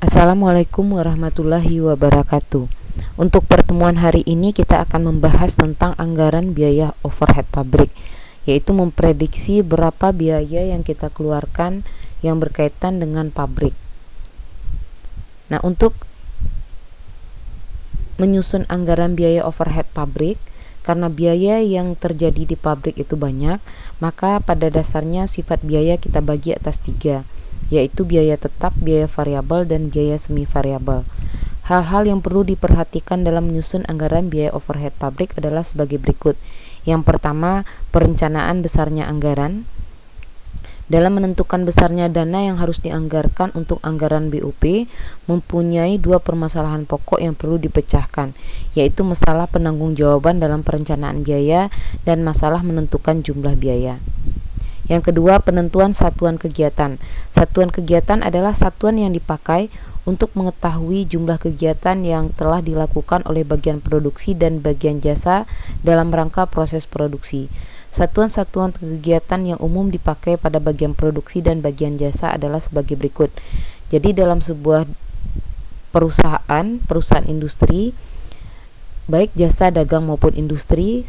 Assalamualaikum warahmatullahi wabarakatuh. Untuk pertemuan hari ini kita akan membahas tentang anggaran biaya overhead pabrik, yaitu memprediksi berapa biaya yang kita keluarkan yang berkaitan dengan pabrik. Nah, untuk menyusun anggaran biaya overhead pabrik, karena biaya yang terjadi di pabrik itu banyak, maka pada dasarnya sifat biaya kita bagi atas 3, yaitu biaya tetap, biaya variabel, dan biaya semi variabel. Hal-hal yang perlu diperhatikan dalam menyusun anggaran biaya overhead pabrik adalah sebagai berikut. Yang pertama, perencanaan besarnya anggaran. Dalam menentukan besarnya dana yang harus dianggarkan untuk anggaran BOP, mempunyai dua permasalahan pokok yang perlu dipecahkan, yaitu masalah penanggung-jawaban dalam perencanaan biaya dan masalah menentukan jumlah biaya. Yang kedua, penentuan satuan kegiatan. Satuan kegiatan adalah satuan yang dipakai untuk mengetahui jumlah kegiatan yang telah dilakukan oleh bagian produksi dan bagian jasa dalam rangka proses produksi. Satuan-satuan kegiatan yang umum dipakai pada bagian produksi dan bagian jasa adalah sebagai berikut. Jadi dalam sebuah perusahaan industri, baik jasa, dagang maupun industri,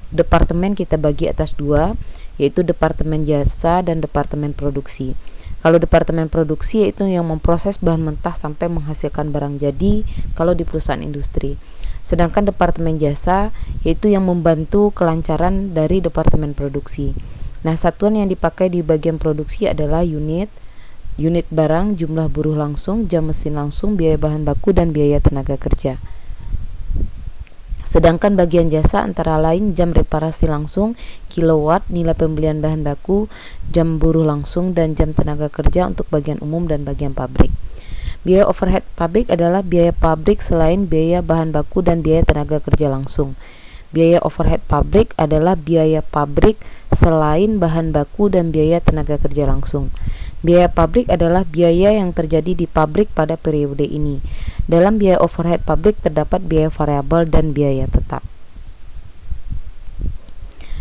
departemen kita bagi atas 2, yaitu departemen jasa dan departemen produksi. Kalau departemen produksi yaitu yang memproses bahan mentah sampai menghasilkan barang jadi kalau di perusahaan industri. Sedangkan departemen jasa yaitu yang membantu kelancaran dari departemen produksi. Nah, satuan yang dipakai di bagian produksi adalah unit barang, jumlah buruh langsung, jam mesin langsung, biaya bahan baku, dan biaya tenaga kerja. Sedangkan bagian jasa antara lain jam reparasi langsung, kilowatt, nilai pembelian bahan baku, jam buruh langsung, dan jam tenaga kerja untuk bagian umum dan bagian pabrik. Biaya overhead pabrik adalah biaya pabrik selain biaya bahan baku dan biaya tenaga kerja langsung. Biaya overhead pabrik adalah biaya pabrik selain bahan baku dan biaya tenaga kerja langsung. Biaya pabrik adalah biaya yang terjadi di pabrik pada periode ini. Dalam biaya overhead pabrik terdapat biaya variabel dan biaya tetap.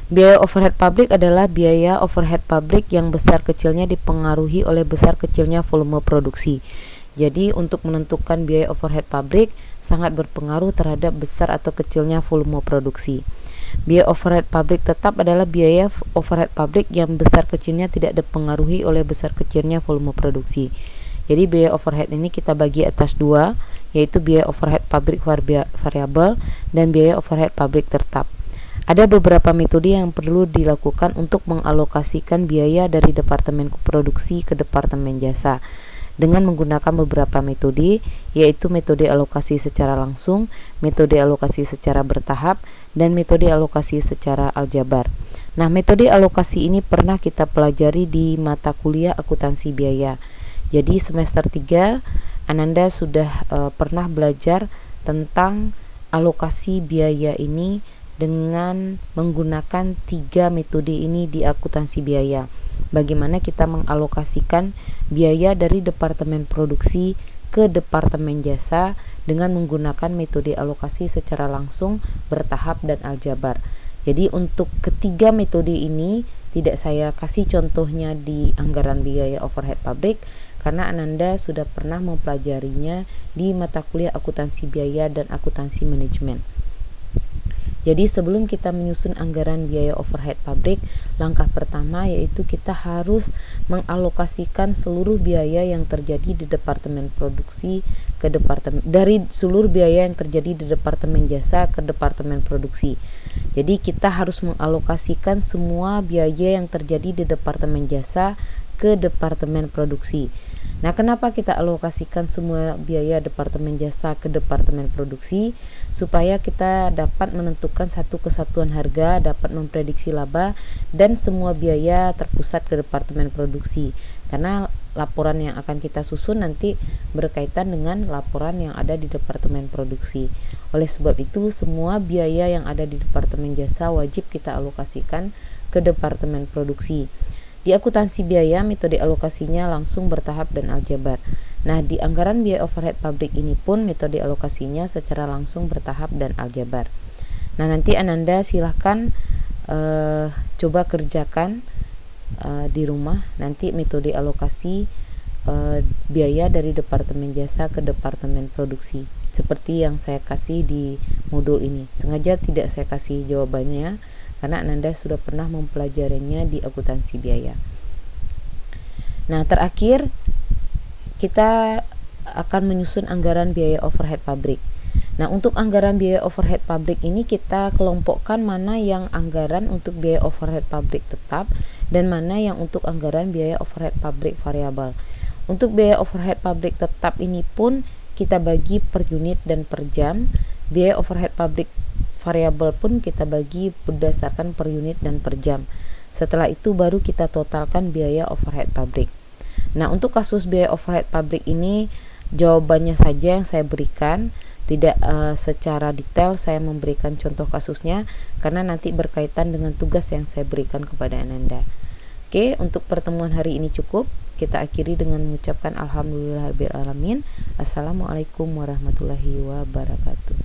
Biaya overhead pabrik adalah biaya overhead pabrik yang besar kecilnya dipengaruhi oleh besar kecilnya volume produksi. Jadi untuk menentukan biaya overhead pabrik sangat berpengaruh terhadap besar atau kecilnya volume produksi. Biaya overhead pabrik tetap adalah biaya overhead pabrik yang besar kecilnya tidak dipengaruhi oleh besar kecilnya volume produksi. Jadi biaya overhead ini kita bagi atas 2, yaitu biaya overhead pabrik variabel dan biaya overhead pabrik tetap. Ada beberapa metode yang perlu dilakukan untuk mengalokasikan biaya dari departemen produksi ke departemen jasa dengan menggunakan beberapa metode, yaitu metode alokasi secara langsung, metode alokasi secara bertahap, dan metode alokasi secara aljabar. Nah, metode alokasi ini pernah kita pelajari di mata kuliah akuntansi biaya. Jadi semester 3 Ananda sudah pernah belajar tentang alokasi biaya ini dengan menggunakan 3 metode ini di akuntansi biaya. Bagaimana kita mengalokasikan biaya dari departemen produksi ke departemen jasa dengan menggunakan metode alokasi secara langsung, bertahap, dan aljabar. Jadi untuk ketiga metode ini tidak saya kasih contohnya di anggaran biaya overhead pabrik karena Ananda sudah pernah mempelajarinya di mata kuliah akuntansi biaya dan akuntansi manajemen. Jadi sebelum kita menyusun anggaran biaya overhead pabrik, langkah pertama yaitu kita harus mengalokasikan seluruh biaya yang terjadi di departemen produksi ke dari seluruh biaya yang terjadi di departemen jasa ke departemen produksi. Jadi kita harus mengalokasikan semua biaya yang terjadi di departemen jasa ke departemen produksi. Nah, kenapa kita alokasikan semua biaya departemen jasa ke departemen produksi? Supaya kita dapat menentukan satu kesatuan harga, dapat memprediksi laba, dan semua biaya terpusat ke departemen produksi. Karena laporan yang akan kita susun nanti berkaitan dengan laporan yang ada di departemen produksi. Oleh sebab itu, semua biaya yang ada di departemen jasa wajib kita alokasikan ke departemen produksi. Di akuntansi biaya, metode alokasinya langsung, bertahap, dan aljabar. Nah, di anggaran biaya overhead pabrik ini pun metode alokasinya secara langsung, bertahap, dan aljabar. Nah, nanti Ananda silahkan coba kerjakan di rumah. Nanti metode alokasi biaya dari departemen jasa ke departemen produksi, seperti yang saya kasih di modul ini. Sengaja tidak saya kasih jawabannya karena Ananda sudah pernah mempelajarinya di akuntansi biaya. Nah, terakhir kita akan menyusun anggaran biaya overhead pabrik. Nah, untuk anggaran biaya overhead pabrik ini kita kelompokkan mana yang anggaran untuk biaya overhead pabrik tetap dan mana yang untuk anggaran biaya overhead pabrik variabel. Untuk biaya overhead pabrik tetap ini pun kita bagi per unit dan per jam. Biaya overhead pabrik variabel pun kita bagi berdasarkan per unit dan per jam. Setelah itu baru kita totalkan biaya overhead pabrik. Nah, untuk kasus biaya overhead pabrik ini jawabannya saja yang saya berikan, tidak secara detail saya memberikan contoh kasusnya karena nanti berkaitan dengan tugas yang saya berikan kepada Ananda. Oke, untuk pertemuan hari ini cukup. Kita akhiri dengan mengucapkan alhamdulillahirabbil alamin. Assalamualaikum warahmatullahi wabarakatuh.